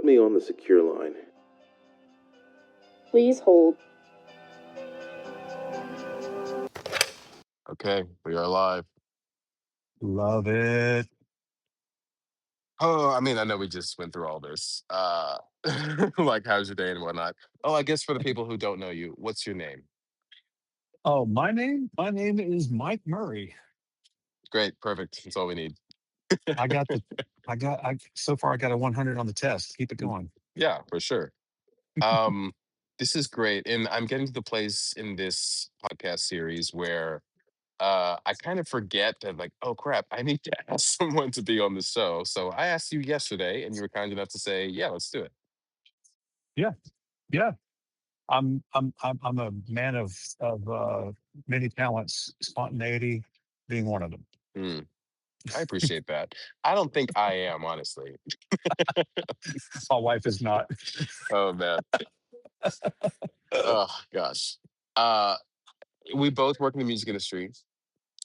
me on the secure line. Please hold. Okay, we are live. Love it. Oh, I mean, I know we just went through all this. Like, how's your day and whatnot. Oh, I guess for the people who don't know you, what's your name? Oh, my name is Mike Murray. Great, perfect. That's all we need. I got the I so far I got a 100 on the test. Keep it going. Yeah, for sure. Um, this is great. And I'm getting to the place in this podcast series where I kind of forget that, like, oh crap, I need to ask someone to be on the show. So I asked you yesterday, and you were kind enough to say, yeah, let's do it. Yeah. Yeah. I'm a man of many talents, spontaneity being one of them. Hmm, I appreciate that. I don't think I am, honestly. My wife is not. Oh man. Oh gosh. Uh we both work in the music industry,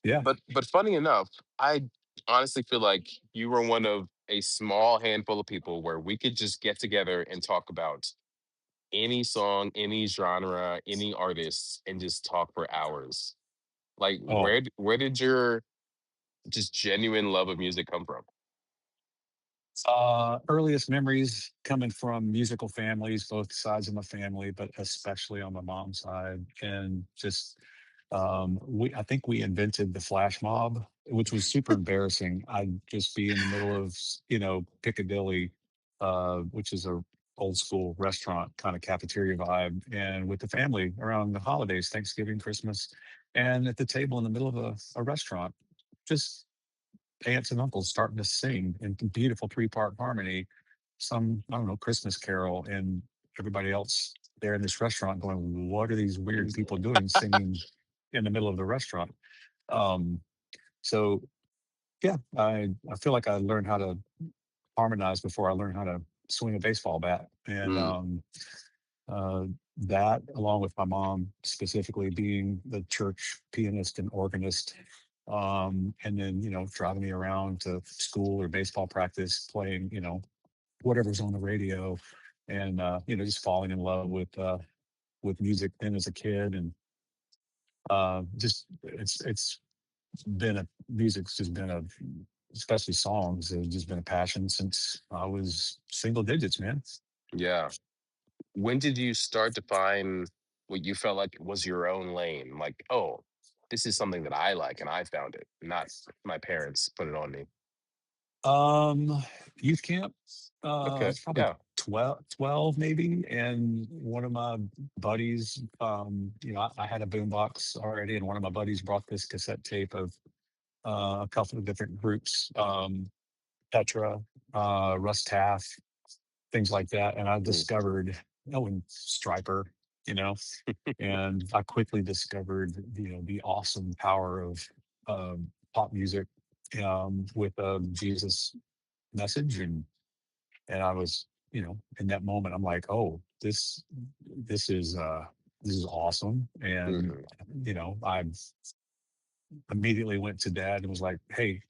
Yeah. but funny enough, I honestly feel like you were one of a small handful of people where we could just get together and talk about any song, any genre, any artist, and just talk for hours. Like, Oh, where did your just genuine love of music come from? earliest memories coming from musical families, both sides of my family, but especially on my mom's side, and just we I think we invented the flash mob, which was super embarrassing. I'd just be in the middle of Piccadilly, which is a old school restaurant kind of cafeteria vibe, and with the family around the holidays, Thanksgiving, Christmas, and at the table in the middle of a restaurant, just aunts and uncles starting to sing in beautiful three-part harmony, some, I don't know, Christmas carol, and everybody else there in this restaurant going, what are these weird people doing singing in the middle of the restaurant? Um, so yeah, I feel like I learned how to harmonize before I learned how to swing a baseball bat. And Mm, uh, that, along with my mom specifically being the church pianist and organist, and then driving me around to school or baseball practice, playing whatever's on the radio, and just falling in love with music then as a kid, and just it's been a music's just been a especially songs have just been a passion since I was single digits, man. yeah. When did you start to find what you felt like was your own lane? Like, oh, this is something that I like and I found it, not my parents put it on me. Um, Youth camp. Okay. It's probably Yeah. 12 maybe. And one of my buddies, I had a boombox already, and one of my buddies brought this cassette tape of a couple of different groups, Petra, Russ Taff, things like that. And I Mm. discovered, and Striper, you know, and I quickly discovered, the awesome power of pop music, with a Jesus message, and I was, in that moment, I'm like, oh, this is awesome, and Mhm. I immediately went to dad and was like, hey,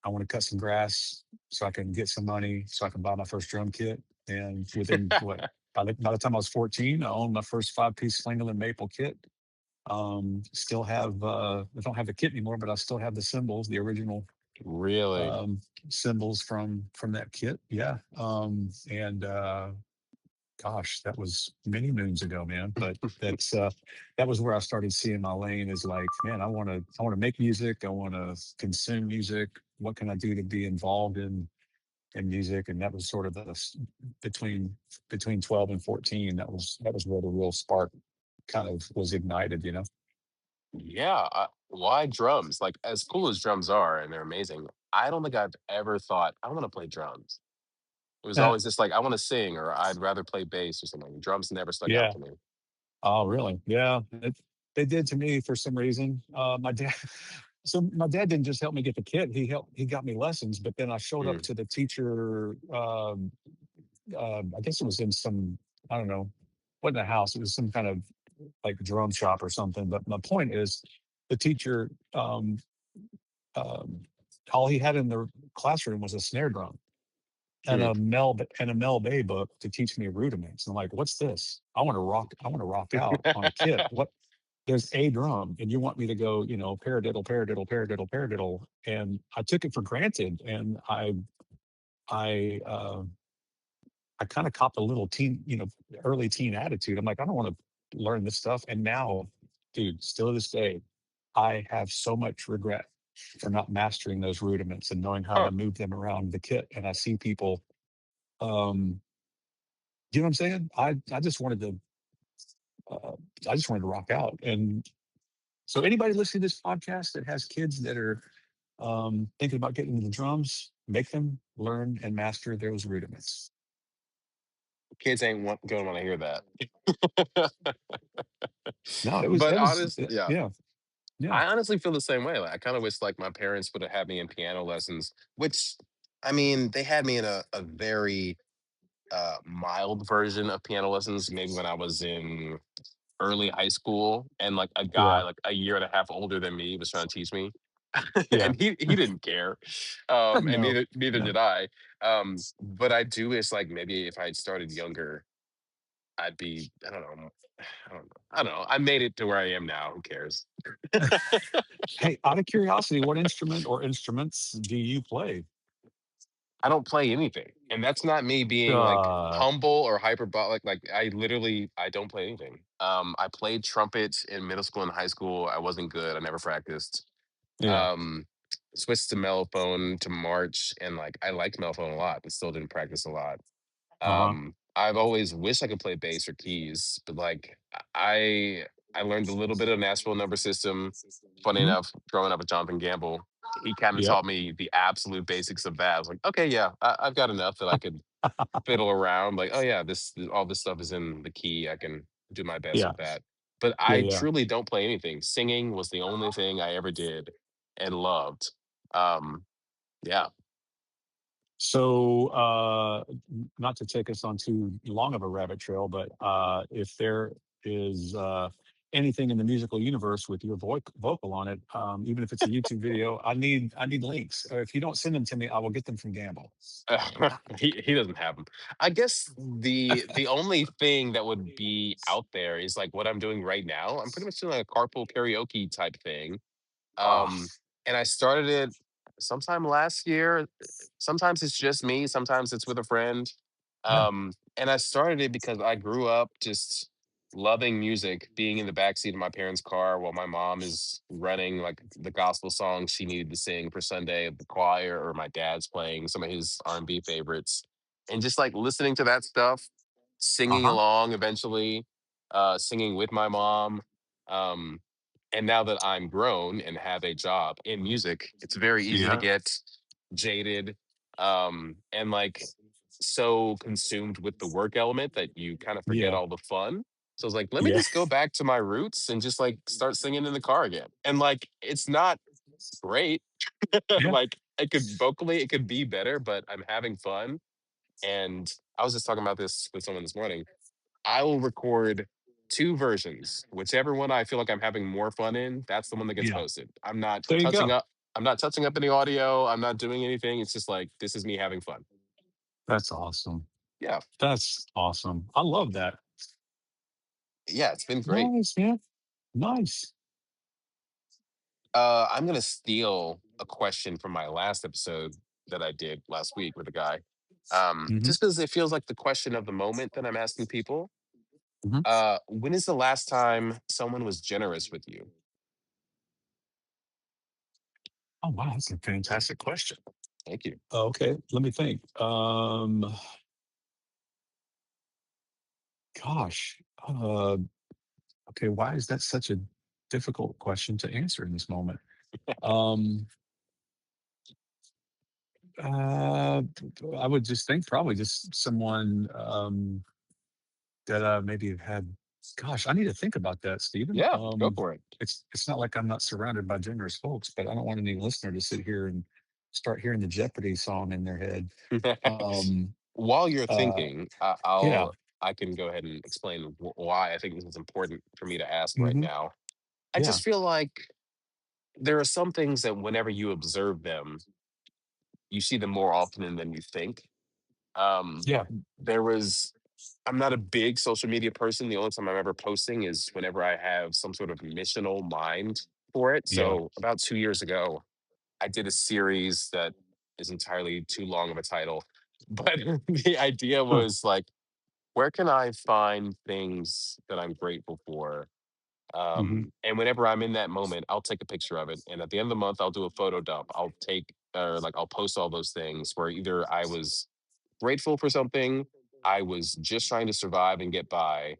I want to cut some grass so I can get some money so I can buy my first drum kit. And within what, by the time I was 14, I owned my first 5-piece Slingerland maple kit. Still have, I don't have the kit anymore, but I still have the cymbals, the original Really? um, cymbals from that kit. Yeah. And gosh, that was many moons ago, man. But that was where I started seeing my lane is like, man, I want to make music. I want to consume music. What can I do to be involved in music? And that was sort of between 12 and 14. That was where the real spark kind of was ignited. Yeah. Why drums? Like, as cool as drums are, and they're amazing, I don't think I've ever thought I want to play drums. It was Uh, always just like I want to sing, or I'd rather play bass or something. Drums never stuck out yeah. to me. Oh, really? Yeah. They did to me for some reason. My dad. So my dad didn't just help me get the kit. He got me lessons, but then I showed up Mm. to the teacher. I guess it was in some, I don't know, wasn't a house. It was some kind of like drum shop or something. But my point is, the teacher, um, all he had in the classroom was a snare drum, and Hmm. a Mel Bay book to teach me rudiments. I'm like, what's this? I want to rock out on a kit. What? There's a drum, and you want me to go, paradiddle, paradiddle, paradiddle, paradiddle, and I took it for granted, and I I kind of copped a little teen, early teen attitude. I'm like, I don't want to learn this stuff. And now, dude, still to this day, I have so much regret for not mastering those rudiments and knowing how Huh. to move them around the kit. And I see people, um, you know what I'm saying? Uh, I just wanted to rock out. And so, anybody listening to this podcast that has kids that are thinking about getting into the drums, make them learn and master those rudiments. Kids ain't gonna want to hear that. No, But honest, yeah, yeah, yeah, I honestly feel the same way. Like I kind of wish like my parents would have had me in piano lessons, which I mean, they had me in a very mild version of piano lessons, maybe when I was in early high school, and like a guy yeah, like a year and a half older than me was trying to teach me, yeah. and he didn't care, and No, neither no. did I. But I do wish like maybe if I had started younger, I'd be I don't know. I made it to where I am now. Who cares? Hey, out of curiosity, what instrument or instruments do you play? I don't play anything, and that's not me being like Uh, humble or hyperbolic. Like I don't play anything. I played trumpet in middle school and high school. I wasn't good. I never practiced. yeah. Um, Switched to mellophone to March, and like I liked mellophone a lot, but still didn't practice a lot. Uh-huh. I've always wished I could play bass or keys, but like I learned a little bit of Nashville number system. Funny Mhm. enough, growing up with Jonathan Gamble, he kind of Yep. taught me the absolute basics of that. I was like, okay, yeah, I've got enough that I could fiddle around. Like, oh yeah, this all this stuff is in the key. I can do my best Yeah. with that. But Yeah. I Yeah. truly don't play anything. Singing was the only thing I ever did and loved. Um, yeah. So, not to take us on too long of a rabbit trail, but if there is anything in the musical universe with your vocal on it, even if it's a YouTube video, I need links. If you don't send them to me, I will get them from Gamble. He doesn't have them. I guess the only thing that would be out there is like what I'm doing right now. I'm pretty much doing like a carpool karaoke type thing. Ah, Um, and I started it sometime last year. Sometimes it's just me, sometimes it's with a friend. yeah. And I started it because I grew up just loving music, being in the backseat of my parents' car while my mom is running like the gospel songs she needed to sing for Sunday at the choir, or my dad's playing some of his R&B favorites, and just like listening to that stuff, singing Uh-huh. along eventually, singing with my mom. Um, and now that I'm grown and have a job in music, it's very easy to Yeah. get jaded, and like so consumed with the work element that you kind of forget Yeah. all the fun. So I was like, let me Yeah. just go back to my roots and just like start singing in the car again. And like, it's not great. Yeah. Like, it could vocally, it could be better, but I'm having fun. And I was just talking about this with someone this morning. I will record two versions. Whichever one I feel like I'm having more fun in, that's the one that gets Yeah. posted. I'm not There you touching go. up. I'm not touching up any audio. I'm not doing anything. It's just like this is me having fun. That's awesome. Yeah. That's awesome. I love that. Yeah, it's been great. Nice, man. Nice. I'm gonna steal a question from my last episode that I did last week with a guy. Hmm. Just because it feels like the question of the moment that I'm asking people. Hmm. When is the last time someone was generous with you? Oh, wow. That's a fantastic question. Thank you. Okay. Let me think. Gosh. Okay. Why is that such a difficult question to answer in this moment? Um, uh, I would just think probably just someone that maybe have had. Gosh, I need to think about that, Stephen. Yeah, go for it. It's not like I'm not surrounded by generous folks, but I don't want any listener to sit here and start hearing the Jeopardy song in their head. Um, While you're uh, thinking, yeah. I can go ahead and explain why I think this is important for me to ask right Hmm. now. I Yeah. just feel like there are some things that whenever you observe them, you see them more often than you think. Um, Yeah. there was I'm not a big social media person. The only time I'm ever posting is whenever I have some sort of missional mind for it. Yeah. So about 2 years ago, I did a series that is entirely too long of a title, but the idea Huh. was like, where can I find things that I'm grateful for? Hmm. And whenever I'm in that moment, I'll take a picture of it. And at the end of the month, I'll do a photo dump. I'll take, or like, I'll post all those things where either I was grateful for something, I was just trying to survive and get by,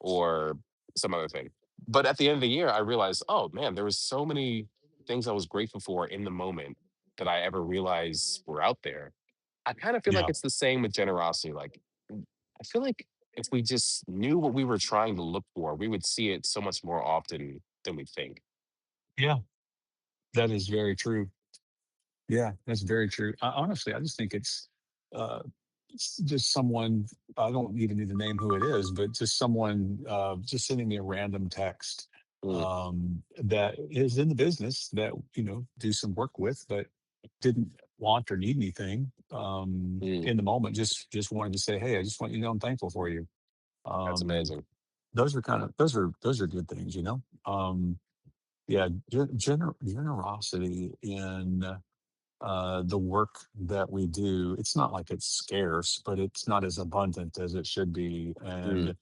or some other thing. But at the end of the year, I realized, oh man, there was so many things I was grateful for in the moment that I ever realized were out there. I kind of feel like Yeah. it's the same with generosity. Like, I feel like if we just knew what we were trying to look for, we would see it so much more often than we think. Yeah. That is very true. Yeah, that's very true. Honestly, I just think uh, it's just someone. I don't even need to name who it is, but just someone just sending me a random text Mm, that is in the business that do some work with, but didn't want or need anything mm, in the moment. Just wanted to say, hey, I just want you to know I'm thankful for you. that's Um, amazing. those are those are good things. Yeah, generosity in the work that we do, it's not like it's scarce, but it's not as abundant as it should be. Mm, And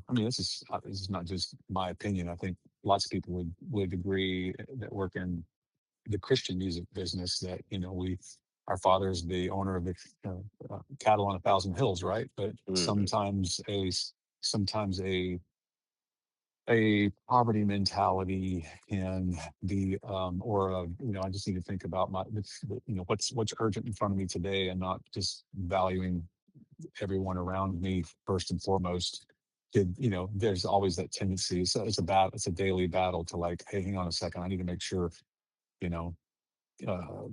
I mean, this is not just my opinion. I think lots of people would agree that work in the Christian music business that our father is the owner of the cattle on a thousand hills, right? But mhm. sometimes a poverty mentality can be or I just need to think about what's urgent in front of me today and not just valuing everyone around me first and foremost. There's always that tendency. So it's a daily battle to like, hey, hang on a second, I need to make sure you know uh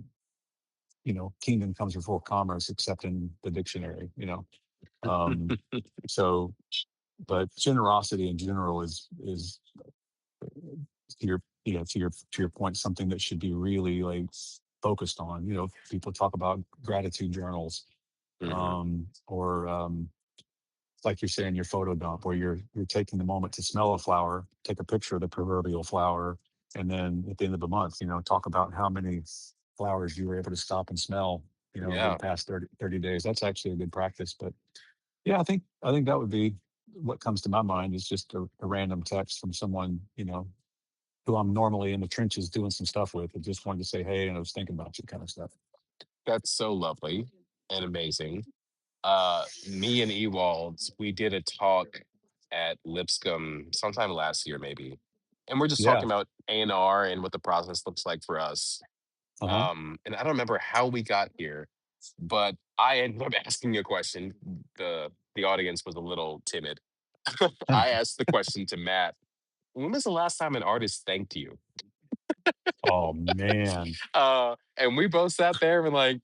kingdom comes before commerce, except in the dictionary. So but generosity in general is to your point, something that should be really like focused on. People talk about gratitude journals, Mhm. or like you're saying, your photo dump, where you're taking the moment to smell a flower, take a picture of the proverbial flower, and then at the end of the month, talk about how many flowers you were able to stop and smell, over the Yeah, past 30 days. That's actually a good practice. But yeah, I think that would be what comes to my mind is just a random text from someone, who I'm normally in the trenches doing some stuff with. I just wanted to say, hey, and I was thinking about you, kind of stuff. that's so lovely and amazing. Me and Ewald, we did a talk at Lipscomb sometime last year, maybe, and we're just Yeah. talking about A&R and what the process looks like for us. Uh-huh. And I don't remember how we got here, but I ended up asking a question. The audience was a little timid. I asked the question to Matt. When was the last time an artist thanked you? Oh man. And we both sat there and like,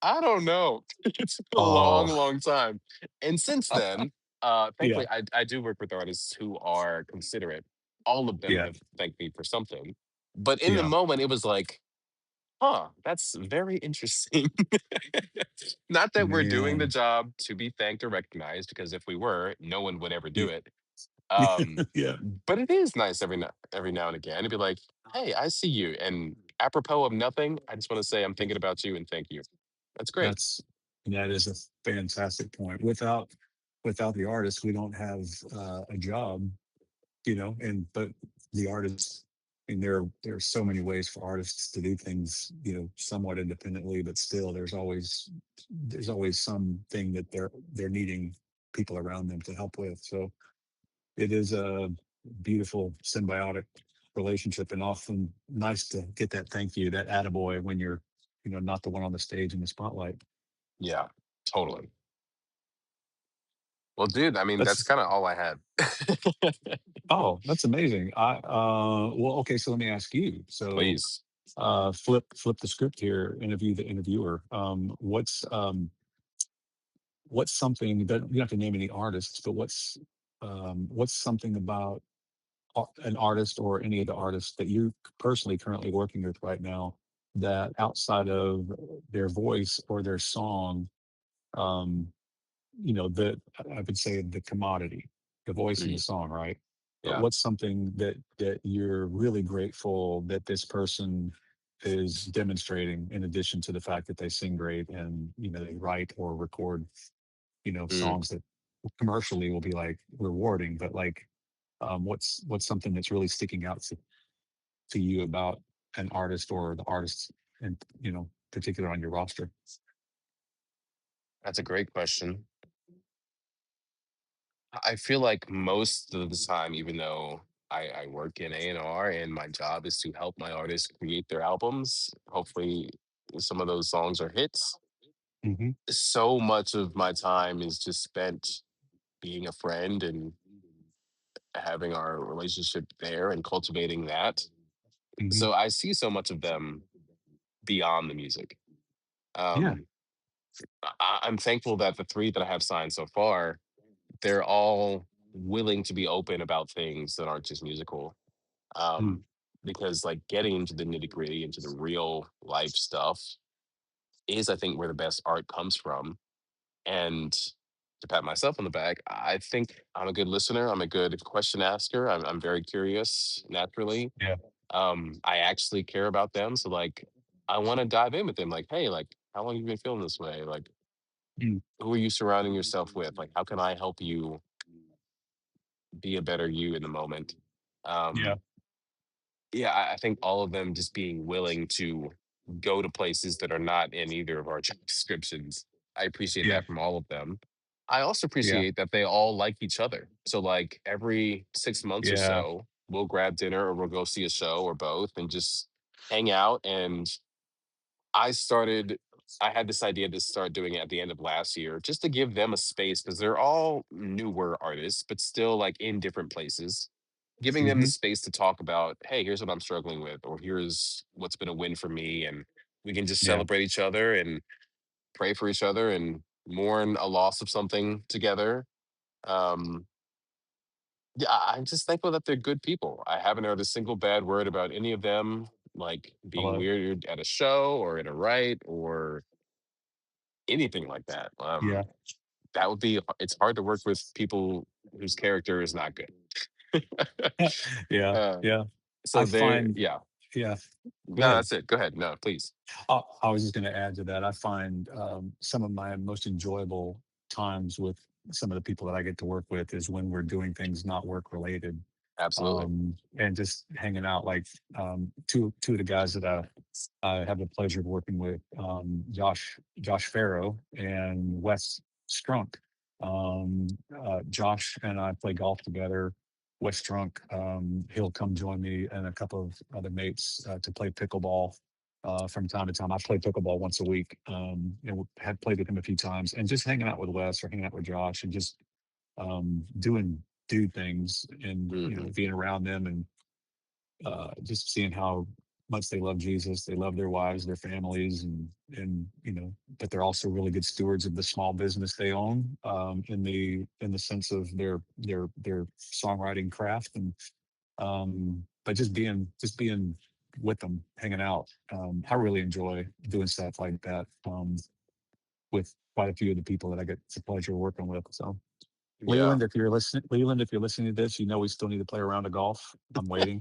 I don't know. It's been a long, Oh long time. And since then, yeah. thankfully, I do work with artists who are considerate. All of them Yeah. have thanked me for something. But in the Yeah. moment, it was like, huh, that's very interesting. Not that we're doing the Man. job to be thanked or recognized, because if we were, no one would ever do Yeah. it. Um, Yeah. but it is nice every now and again to be like, hey, I see you. And apropos of nothing, I just want to say I'm thinking about you and thank you. That's great. That's that is a fantastic point. Without the artist, we don't have a job, and but the artists, and there are so many ways for artists to do things, somewhat independently, but still there's always something that they're needing people around them to help with. So it is a beautiful symbiotic relationship, and often nice to get that thank you, that attaboy, when you're not the one on the stage in the spotlight. Yeah, totally. Well, dude, I mean, that's That's kind of all I had. Oh, that's amazing. Well, okay, so let me ask you. So Please. flip the script here, interview the interviewer. What's something that you don't have to name any artists, but what's something about an artist or any of the artists that you personally currently working with right now that outside of their voice or their song, um, the I would say the commodity, the voice and the Mm, song, right? But yeah. what's something that you're really grateful that this person is demonstrating in addition to the fact that they sing great and they write or record Mm. songs that commercially will be like rewarding, but like what's something that's really sticking out to you about an artist or the artists and particular on your roster? That's a great question. I feel like most of the time, even though I work in A&R and my job is to help my artists create their albums, hopefully some of those songs are hits. Hmm. So much of my time is just spent being a friend and having our relationship there and cultivating that. Hmm. So I see so much of them beyond the music. Yeah. Um, I'm thankful that the three that I have signed so far, they're all willing to be open about things that aren't just musical. Mm. Um, because like getting into the nitty gritty, into the real life stuff is, I think, where the best art comes from. And to pat myself on the back, I think I'm a good listener. I'm a good question asker. I'm very curious naturally. Yeah. I actually care about them. So like, I want to dive in with them. Like, hey, like, how long have you been feeling this way? Like, Mm. who are you surrounding yourself with? Like, how can I help you be a better you in the moment? Yeah. Um, yeah, I think all of them just being willing to go to places that are not in either of our job descriptions. I appreciate Yeah. that from all of them. I also Yeah. appreciate that they all like each other. So like every 6 months or Yeah. so, we'll grab dinner or we'll go see a show or both and just hang out. And I started I had this idea to start doing it at the end of last year just to give them a space because they're all newer artists, but still like in different places. Giving them the Hmm. space to talk about, hey, here's what I'm struggling with, or here's what's been a win for me. And we can just Yeah. celebrate each other and pray for each other and mourn a loss of something together. Um, yeah, I'm just thankful that they're good people. I haven't heard a single bad word about any of them, like being Hello. weird at a show or in a write or anything like that. Yeah. That would be it's hard to work with people whose character is not good. Yeah. uh, Yeah. I so they're find, yeah. yeah. Go No, ahead. that's it. Go ahead. No, please. I was just going to add to that. I find some of my most enjoyable times with some of the people that I get to work with is when we're doing things not work related, Absolutely. and just hanging out. Like two of the guys that I have the pleasure of working with, Josh Farrow and Wes Strunk. Josh and I play golf together. Wes Strunk, he'll come join me and a couple of other mates to play pickleball from time to time. I play pickleball once a week, and had played with him a few times. And just hanging out with Wes or hanging out with Josh and just doing dude things and Hmm. being around them and just seeing how much they love Jesus. They love their wives, their families, and but they're also really good stewards of the small business they own, in the sense of their songwriting craft, and but just being with them, hanging out. I really enjoy doing stuff like that with quite a few of the people that I get the pleasure of working with. So. Yeah. Leland, if you're listening to this, we still need to play a round of golf. I'm waiting.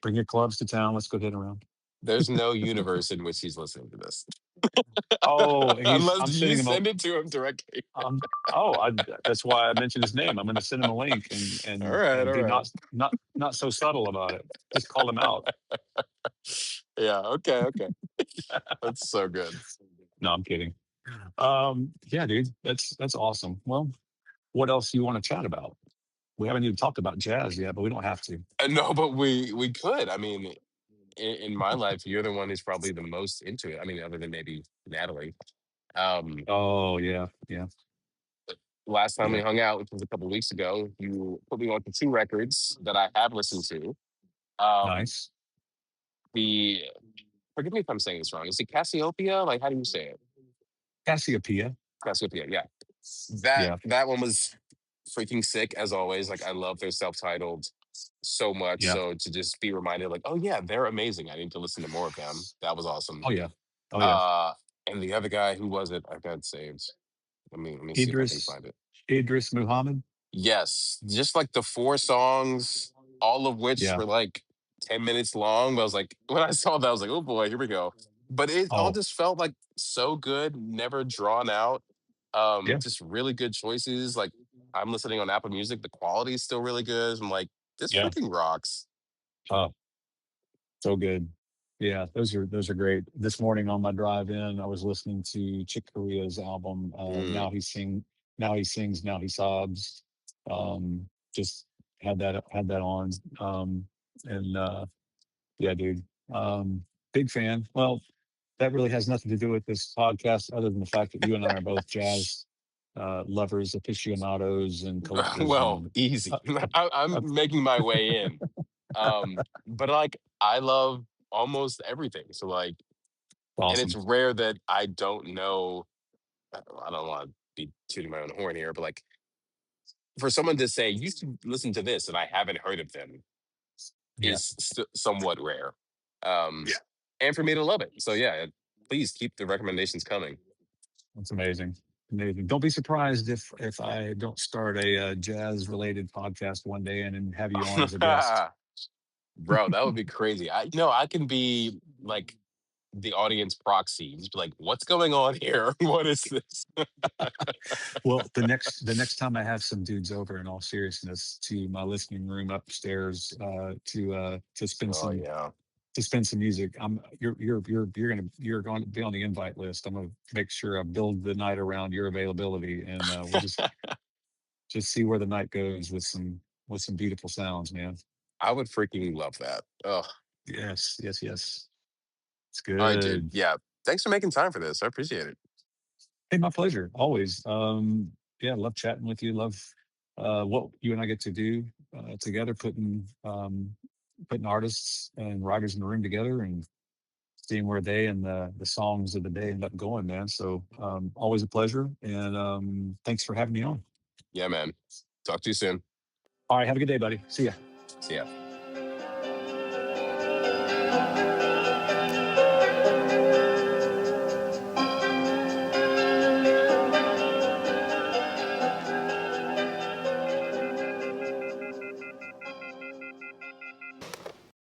Bring your clubs to town. Let's go hit around. There's no universe in which he's listening to this. Oh, Unless I'm you sending him a, send it to him directly. oh, that's why I mentioned his name. I'm going to send him a link and, All and, right, and all be right. not so subtle about it. Just call him out. Yeah, okay, okay. That's so good. No, I'm kidding. Yeah, dude, that's awesome. Well, what else do you want to chat about? We haven't even talked about jazz yet, but we don't have to. No, but we could. I mean, in my life, you're the one who's probably the most into it. I mean, other than maybe Natalie. Um, Oh, yeah, yeah, Last time we yeah. hung out, which was a couple weeks ago, you put me on to two records that I have listened to. Um, Nice. the Forgive me if I'm saying this wrong. Is it Cassiopeia? Like, how do you say it? Cassiopeia. Cassiopeia. Yeah, that Yeah. that one was freaking sick as always. Like, I love their self-titled. so much Yeah. so to just be reminded, like, oh yeah, they're amazing. I need to listen to more of them. That was awesome. Oh yeah. Oh yeah. Uh, and the other guy, who was it? I've got it saved. Let me see if I can Idris find it. Idris Muhammad. Yes, just like the 4 songs, all of which Yeah. were like 10 minutes long. I was like, when I saw that, I was like, "Oh boy, here we go." But it all Oh just felt like so good, never drawn out. yeah. Just really good choices. Like, I'm listening on Apple Music, the quality is still really good. I'm like, "This Yeah. freaking rocks." Oh, so good. Yeah, those are great. This morning on my drive in, I was listening to Chick Corea's album. Mm. Now he sings, now he sobs. Just had that on. And yeah, dude. Big fan. Well, that really has nothing to do with this podcast, other than the fact that you and I are both jazz lovers, aficionados, and collectors, Well, and easy. uh, uh, I'm uh, making my way in. But, like, I love almost everything. So, like, and it's awesome. rare that I don't know. I don't want to be tooting my own horn here, but like, for someone to say you should listen to this and I haven't heard of them Yeah, is somewhat rare. Um, yeah, and for me to love it. So yeah, please keep the recommendations coming. that's amazing. Amazing. Don't be surprised if I don't start a jazz related podcast one day and then have you on as a guest. Bro, that would be crazy. I can be like the audience proxy. Just be like, what's going on here? What is this? Well, the next time I have some dudes over, in all seriousness, to my listening room upstairs to spend Oh some yeah. music, you're going to be on the invite list. I'm going to make sure I build the night around your availability, and we'll just see where the night goes with some beautiful sounds, man. I would freaking love that. Oh, Yes, yes, yes. It's all right, dude. good. Yeah. Thanks for making time for this. I appreciate it. Hey, my pleasure. Always. Yeah, love chatting with you. Love what you and I get to do together, putting artists and writers in the room together and seeing where they and the songs of the day end up going, man. So always a pleasure. And thanks for having me on. Yeah, man. Talk to you soon. All right, have a good day, buddy. See ya. See ya.